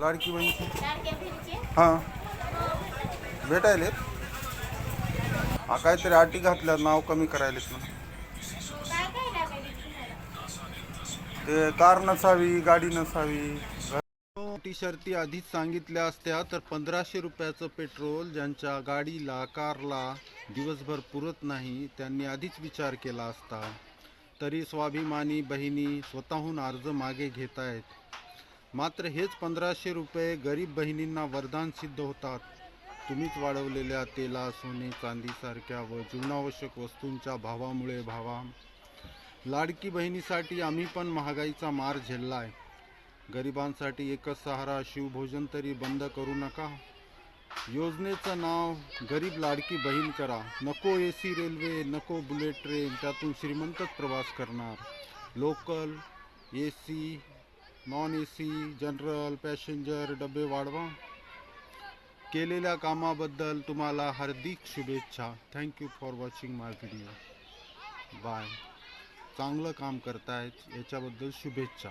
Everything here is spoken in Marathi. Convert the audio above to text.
लाडकी बहिणीची लाडक्या बहिणीचे हां हो. भेटायले. हा काहीतरी अटी घातल्या, नाव कमी करायलेत म्हणून. काय काय लागायले तुम्हाला? ते कार नसावी, गाडी नसावी. टी शर्ती आधीच सांगितल्या असत्या तर 1500 रुपयाचं पेट्रोल ज्यांच्या गाडीला कारला दिवसभर पुरत नाही त्यांनी आधीच विचार केला असता. तरी स्वाभिमानी बहिणी स्वतःहून अर्ज मागे घेत आहेत. मात्र हेच 1500 रुपये गरीब बहिणींना वरदान सिद्ध होतात. तुम्हीच वाढवलेल्या तेला, सोने, चांदीसारख्या व जीवनावश्यक वस्तूंच्या भावामुळे भावा. लाडकी बहिणीसाठी आम्ही पण महागाईचा मार झेललाय. गरिबांसाठी एकच सहारा, शिवभोजन तरी बंद करू नका. योजनेचं नाव गरीब लाडकी बहीण करा. नको AC रेल्वे, नको बुलेट ट्रेन, त्यातून श्रीमंतच प्रवास करणार. Local, AC, non AC, general, passenger डबे वाढवा. केलेल्या कामाबद्दल तुम्हाला हार्दिक शुभेच्छा. Thank you for watching my video. Bye. चांगलं काम करतायत याच्याबद्दल शुभेच्छा.